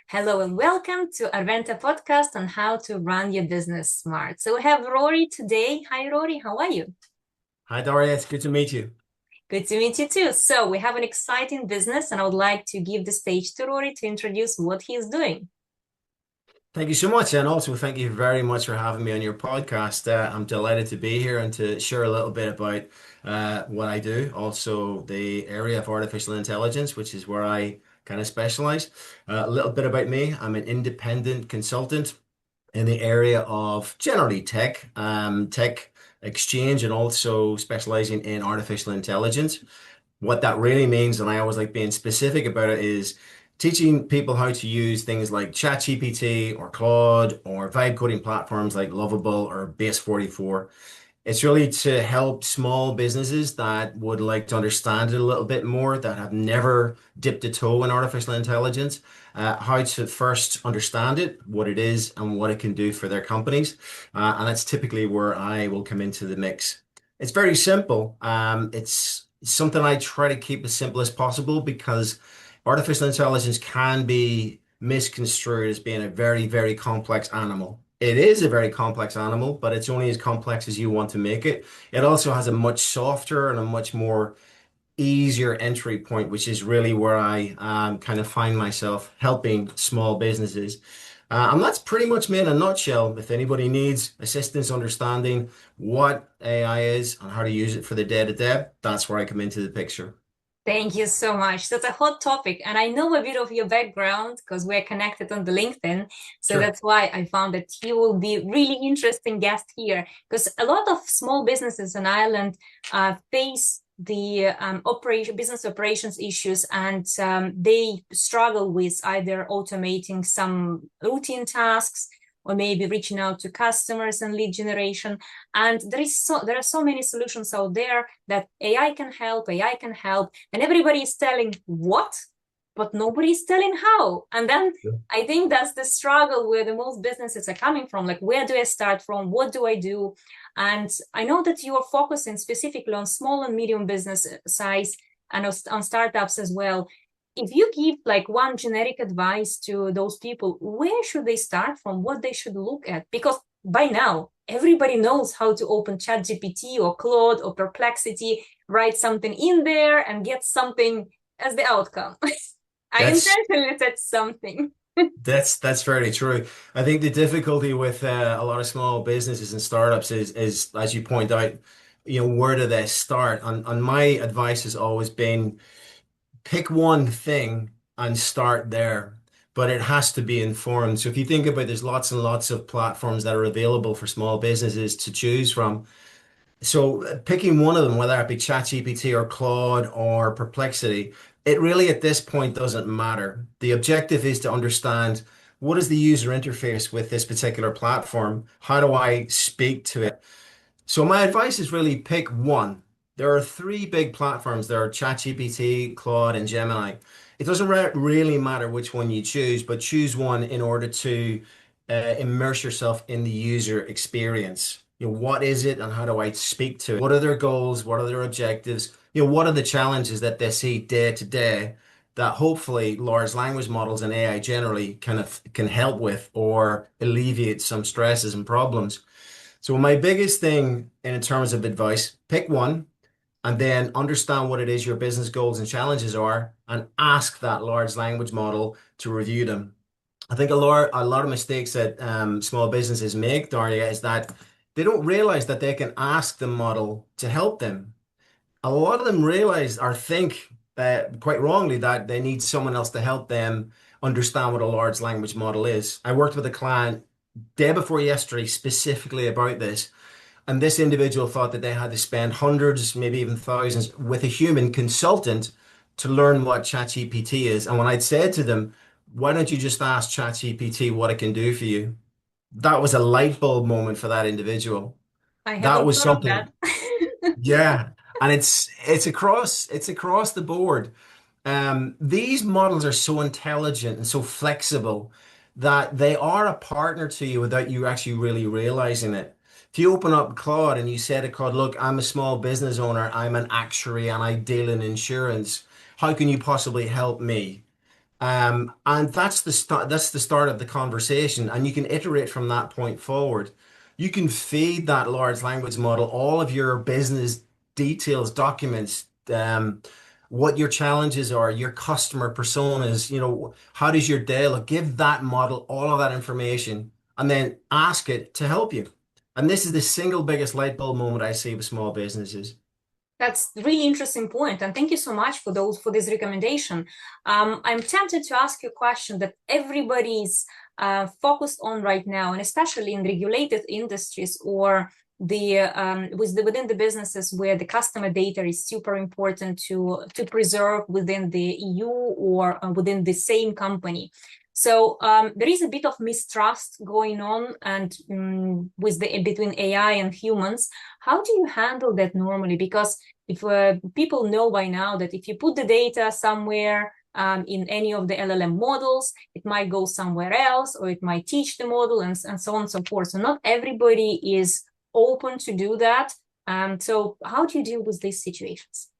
Hello and welcome to Arventa podcast on how to run your business smart. So we have Rory today. Hi, Rory. How are you? Hi, Doria. It's good to meet you. Good to meet you too. So we have an exciting business, and I would like to give the stage to Rory to introduce what he is doing. Thank you so much. And also, thank you very much for having me on your podcast. I'm delighted to be here and to share a little bit about what I do. Also, the area of artificial intelligence, which is where I kind of specialize. A little bit about me. I'm an independent consultant in the area of generally tech exchange, and also specializing in artificial intelligence. What that really means, and I always like being specific about it, is teaching people how to use things like ChatGPT or Claude or vibe coding platforms like Lovable or Base 44. It's really to help small businesses that would like to understand it a little bit more, that have never dipped a toe in artificial intelligence, how to first understand it, what it is, and what it can do for their companies. And that's typically where I will come into the mix. It's very simple. It's something I try to keep as simple as possible because artificial intelligence can be misconstrued as being a very, very complex animal. It is a very complex animal, but it's only as complex as you want to make it. It also has a much softer and a much more easier entry point, which is really where I kind of find myself helping small businesses. And that's pretty much me in a nutshell. If anybody needs assistance understanding what AI is and how to use it for the day to day, that's where I come into the picture. Thank you so much. That's a hot topic, and I know a bit of your background because we're connected on the LinkedIn. So Sure. that's why I found that you will be really interesting guest here because a lot of small businesses in Ireland face the business operations issues, and they struggle with either automating some routine tasks or maybe reaching out to customers and lead generation. And there are so many solutions out there that AI can help, and everybody is telling what, but nobody is telling how. And then I think that's the struggle where the most businesses are coming from. Like, where do I start from? What do I do? And I know that you are focusing specifically on small and medium business size and on startups as well. If you give like one generic advice to those people, where should they start from? What they should look at? Because by now, everybody knows how to open ChatGPT or Claude or Perplexity, write something in there and get something as the outcome. I That's intentionally said something. that's very true. I think the difficulty with a lot of small businesses and startups is as you point out, where do they start? And my advice has always been pick one thing and start there, but it has to be informed. So if you think about it, there's lots and lots of platforms that are available for small businesses to choose from. So picking one of them, whether it be ChatGPT or Claude or Perplexity, it really at this point doesn't matter. The objective is to understand what is the user interface with this particular platform? How do I speak to it? So my advice is really pick one. There are three big platforms. There are ChatGPT, Claude, and Gemini. It doesn't really matter which one you choose, but choose one in order to immerse yourself in the user experience. What is it and how do I speak to it? What are their goals? What are their objectives? What are the challenges that they see day to day that hopefully large language models and AI generally kind of can help with or alleviate some stresses and problems. So my biggest thing in terms of advice, pick one and then understand what it is your business goals and challenges are and ask that large language model to review them. I think a lot of mistakes that small businesses make, Daria, is that they don't realize that they can ask the model to help them. A lot of them realize or think quite wrongly that they need someone else to help them understand what a large language model is. I worked with a client day before yesterday specifically about this. And this individual thought that they had to spend hundreds, maybe even thousands with a human consultant to learn what ChatGPT is. And when I'd said to them, why don't you just ask ChatGPT what it can do for you? That was a light bulb moment for that individual. I That haven't was thought of something. that. Yeah. And it's across the board. These models are so intelligent and so flexible that they are a partner to you without you actually really realizing it. If you open up Claude and you say to Claude, look, I'm a small business owner, I'm an actuary, and I deal in insurance. How can you possibly help me? And that's the start of the conversation, and you can iterate from that point forward. You can feed that large language model all of your business details, documents, what your challenges are, your customer personas, how does your day look? Give that model all of that information and then ask it to help you. And this is the single biggest light bulb moment I see with small businesses. That's really interesting point, and thank you so much for this recommendation. I'm tempted to ask you a question that everybody's focused on right now, and especially in regulated industries or within the businesses where the customer data is super important to preserve within the EU or within the same company. So there is a bit of mistrust going on, and with the between AI and humans. How do you handle that normally? Because if people know by now that if you put the data somewhere in any of the LLM models, it might go somewhere else, or it might teach the model, and so on and so forth. So not everybody is open to do that. So how do you deal with these situations?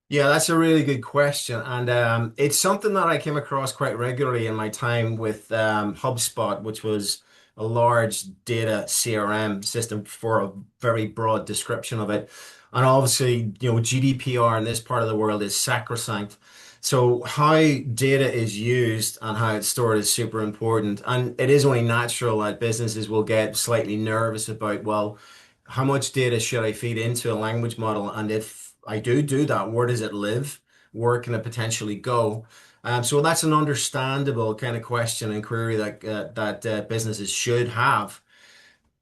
Yeah, that's a really good question. And it's something that I came across quite regularly in my time with HubSpot, which was a large data CRM system for a very broad description of it. And obviously, GDPR in this part of the world is sacrosanct. So how data is used and how it's stored is super important. And it is only natural that businesses will get slightly nervous about, well, how much data should I feed into a language model? And if I do that, where does it live? Where can it potentially go? So that's an understandable kind of question and query that businesses should have.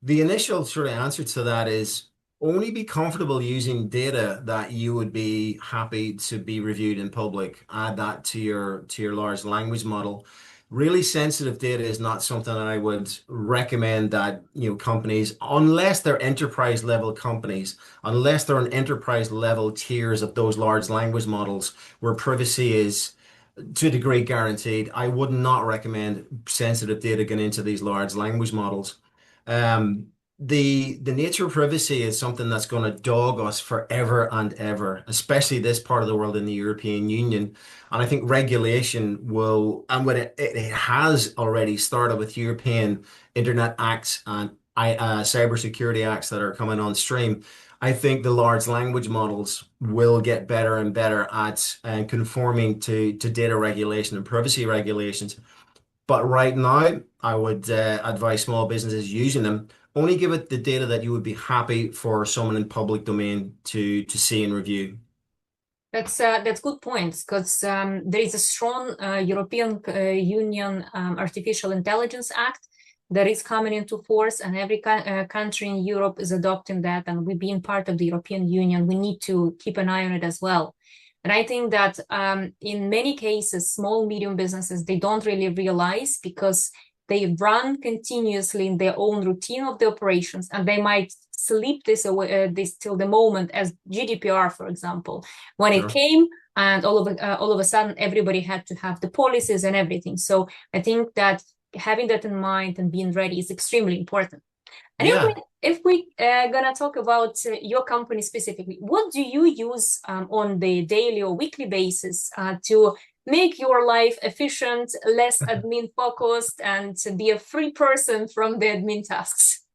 The initial sort of answer to that is only be comfortable using data that you would be happy to be reviewed in public. Add that to your large language model. Really sensitive data is not something that I would recommend that, companies, unless they're enterprise level companies, unless they're on enterprise level tiers of those large language models where privacy is to a degree guaranteed, I would not recommend sensitive data going into these large language models. Um, the nature of privacy is something that's going to dog us forever and ever, especially this part of the world in the European Union. And I think regulation will, and when it has already started with European Internet Acts and cybersecurity acts that are coming on stream. I think the large language models will get better and better at conforming to data regulation and privacy regulations. But right now, I would advise small businesses using them. Only give it the data that you would be happy for someone in public domain to see and review. That's good points, because there is a strong European Union Artificial Intelligence Act that is coming into force, and every country in Europe is adopting that. And we being part of the European Union, we need to keep an eye on it as well. And I think that in many cases, small, medium businesses, they don't really realize, because they run continuously in their own routine of the operations, and they might sleep this away, this till the moment, as GDPR, for example, when it Sure. came, and all of a sudden everybody had to have the policies and everything. So I think that having that in mind and being ready is extremely important. And Yeah. if we gonna talk about your company specifically, what do you use on the daily or weekly basis to make your life efficient, less admin focused, and to be a free person from the admin tasks?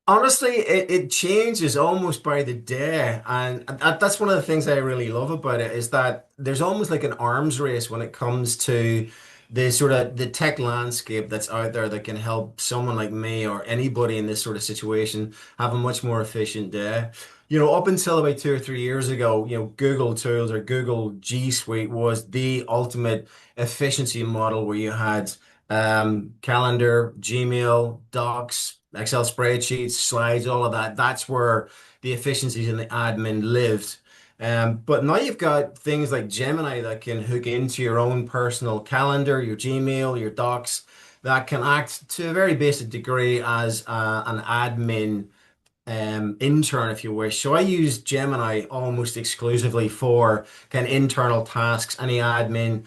Honestly, it changes almost by the day, and that's one of the things I really love about it is that there's almost like an arms race when it comes to the sort of the tech landscape that's out there that can help someone like me or anybody in this sort of situation have a much more efficient day. Up until about 2 or 3 years ago, Google tools or Google G Suite was the ultimate efficiency model where you had calendar, Gmail, Docs, Excel spreadsheets, slides, all of that. That's where the efficiencies in the admin lived. But now you've got things like Gemini that can hook into your own personal calendar, your Gmail, your Docs, that can act to a very basic degree as an admin intern, if you wish. So I use Gemini almost exclusively for kind of internal tasks, any admin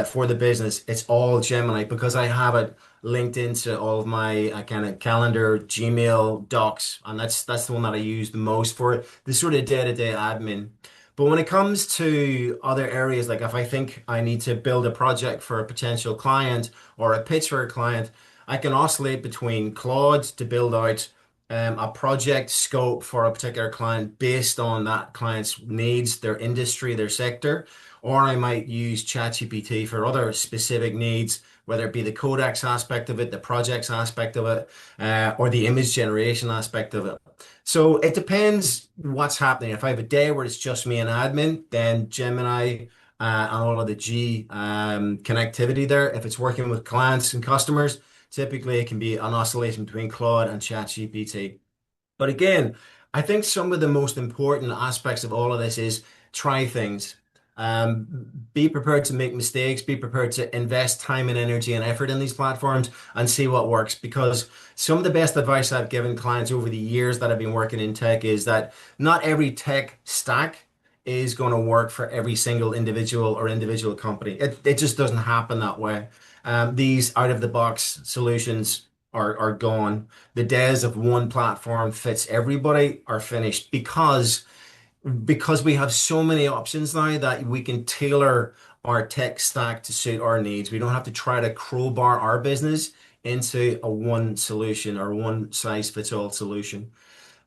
for the business. It's all Gemini because I have it linked into all of my kind of calendar, Gmail, Docs, and that's the one that I use the most for the sort of day-to-day admin. But when it comes to other areas, like if I think I need to build a project for a potential client or a pitch for a client, I can oscillate between Claude to build out a project scope for a particular client based on that client's needs, their industry, their sector, or I might use ChatGPT for other specific needs, whether it be the codex aspect of it, the projects aspect of it, or the image generation aspect of it. So it depends what's happening. If I have a day where it's just me and admin, then Gemini and all of the G connectivity there. If it's working with clients and customers, typically it can be an oscillation between Claude and ChatGPT. But again, I think some of the most important aspects of all of this is try things. Be prepared to make mistakes, be prepared to invest time and energy and effort in these platforms and see what works. Because some of the best advice I've given clients over the years that I've been working in tech is that not every tech stack is going to work for every single individual or individual company. It just doesn't happen that way. These out of the box solutions are gone. The days of one platform fits everybody are finished because we have so many options now that we can tailor our tech stack to suit our needs. We don't have to try to crowbar our business into a one solution or one size fits all solution.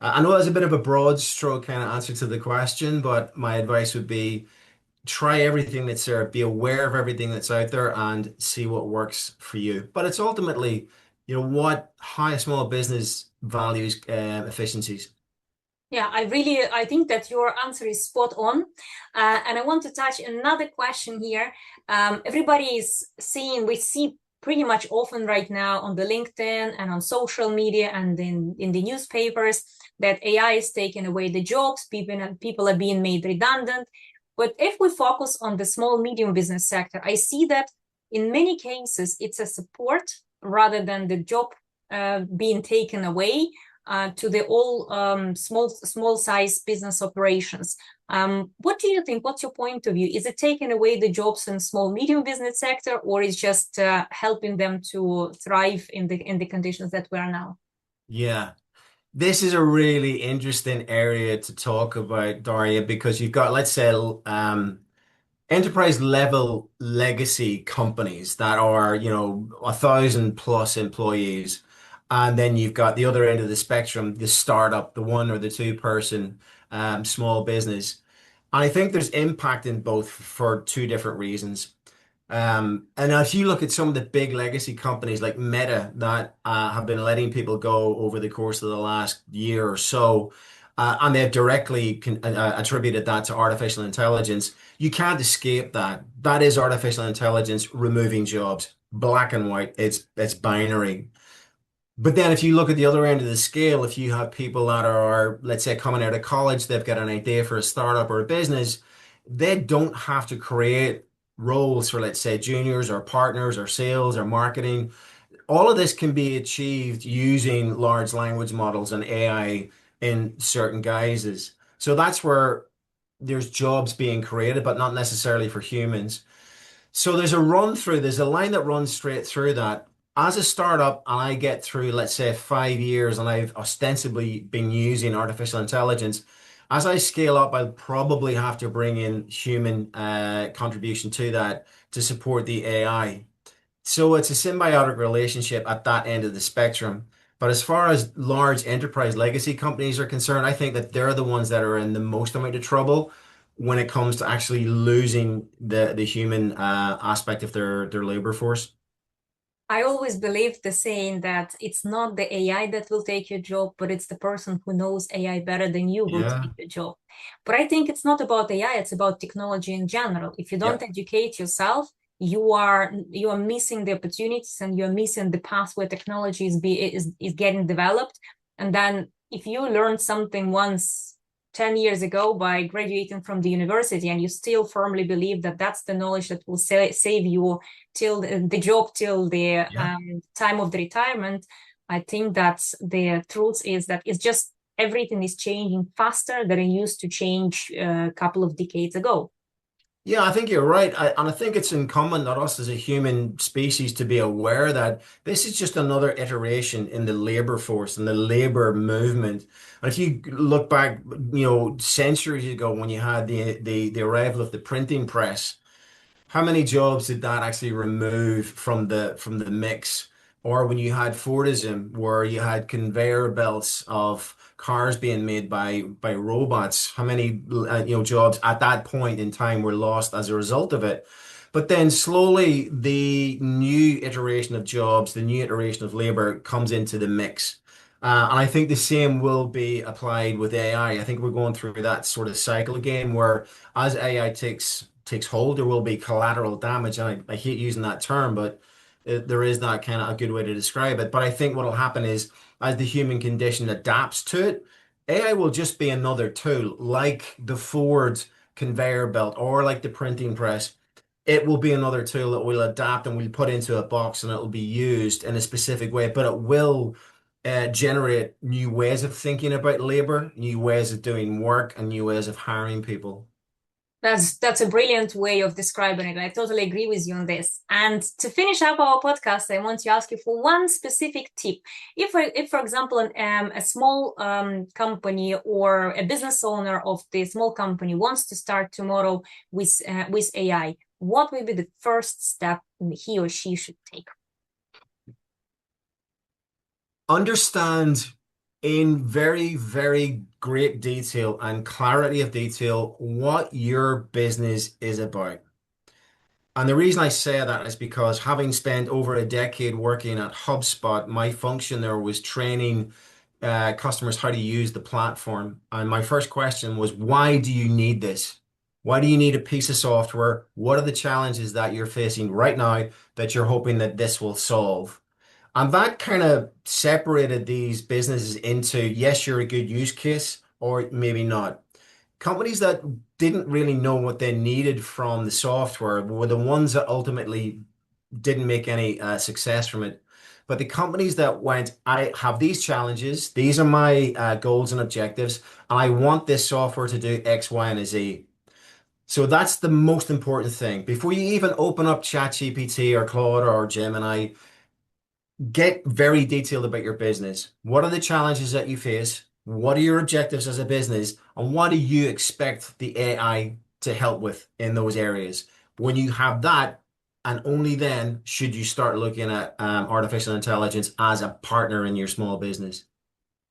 I know that's a bit of a broad stroke kind of answer to the question, but my advice would be try everything that's there, be aware of everything that's out there and see what works for you. But it's ultimately, how a small business values efficiencies. Yeah, I think that your answer is spot on. And I want to touch another question here. Everybody is seeing, we see pretty much often right now on the LinkedIn and on social media and in the newspapers that AI is taking away the jobs, people are being made redundant. But if we focus on the small, medium business sector, I see that in many cases, it's a support rather than the job being taken away to the all small size business operations. What do you think? What's your point of view? Is it taking away the jobs in small medium business sector, or is just helping them to thrive in the conditions that we are now? Yeah, this is a really interesting area to talk about, Daria, because you've got, let's say, enterprise level legacy companies that are, 1,000 plus employees. And then you've got the other end of the spectrum, the startup, the one or the two person small business. And I think there's impact in both for two different reasons. And if you look at some of the big legacy companies like Meta that have been letting people go over the course of the last year or so, and they've directly attributed that to artificial intelligence, you can't escape that. That is artificial intelligence removing jobs, black and white. It's binary. But then if you look at the other end of the scale, if you have people that are, let's say, coming out of college, they've got an idea for a startup or a business, they don't have to create roles for, let's say, juniors or partners or sales or marketing. All of this can be achieved using large language models and AI in certain guises. So that's where there's jobs being created, but not necessarily for humans. So there's a line that runs straight through that. As a startup, and I get through, let's say, 5 years, and I've ostensibly been using artificial intelligence. As I scale up, I'll probably have to bring in human contribution to that to support the AI. So it's a symbiotic relationship at that end of the spectrum. But as far as large enterprise legacy companies are concerned, I think that they're the ones that are in the most amount of trouble when it comes to actually losing the human aspect of their labor force. I always believed the saying that it's not the AI that will take your job, but it's the person who knows AI better than you will take Yeah. your job. But I think it's not about AI, it's about technology in general. If you don't Yep. educate yourself, you are missing the opportunities and you're missing the path where technology is getting developed. And then if you learn something once 10 years ago by graduating from the university and you still firmly believe that that's the knowledge that will save you till the job till the Yeah. time of the retirement, I think that's the truth is that it's just everything is changing faster than it used to change a couple of decades ago. Yeah, I think you're right. And I think it's incumbent on us as a human species to be aware that this is just another iteration in the labor force and the labor movement. And if you look back, centuries ago when you had the arrival of the printing press, how many jobs did that actually remove from the mix? Or when you had Fordism, where you had conveyor belts of cars being made by robots, how many jobs at that point in time were lost as a result of it? But then slowly the new iteration of jobs, the new iteration of labor comes into the mix. And I think the same will be applied with AI. I think we're going through that sort of cycle again, where as AI takes hold, there will be collateral damage. And I hate using that term, but there is that kind of a good way to describe it. But I think what will happen is as the human condition adapts to it, AI will just be another tool, like the Ford conveyor belt or like the printing press. It will be another tool that we'll adapt and we'll put into a box and it'll be used in a specific way, but it will generate new ways of thinking about labor, new ways of doing work, and new ways of hiring people. That's a brilliant way of describing it. I totally agree with you on this. And to finish up our podcast, I want to ask you for one specific tip. If for example, a small company or a business owner of the small company wants to start tomorrow with AI, what will be the first step he or she should take? Understand in very, very great detail and clarity of detail what your business is about. And the reason I say that is because having spent over a decade working at HubSpot, my function there was training customers how to use the platform. And my first question was, why do you need this? Why do you need a piece of software? What are the challenges that you're facing right now that you're hoping that this will solve? And that kind of separated these businesses into, yes, you're a good use case, or maybe not. Companies that didn't really know what they needed from the software were the ones that ultimately didn't make any success from it. But the companies that went, I have these challenges, these are my goals and objectives, and I want this software to do X, Y, and Z. So that's the most important thing. Before you even open up ChatGPT or Claude or Gemini, get very detailed about your business. What are the challenges that you face? What are your objectives as a business? And what do you expect the AI to help with in those areas? When you have that, and only then should you start looking at artificial intelligence as a partner in your small business.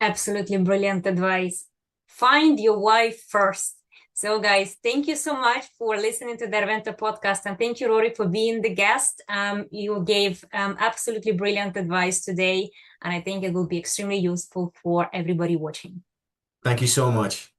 Absolutely brilliant advice. Find your why first. So, guys, thank you so much for listening to the Arventa podcast. And thank you, Rory, for being the guest. You gave absolutely brilliant advice today. And I think it will be extremely useful for everybody watching. Thank you so much.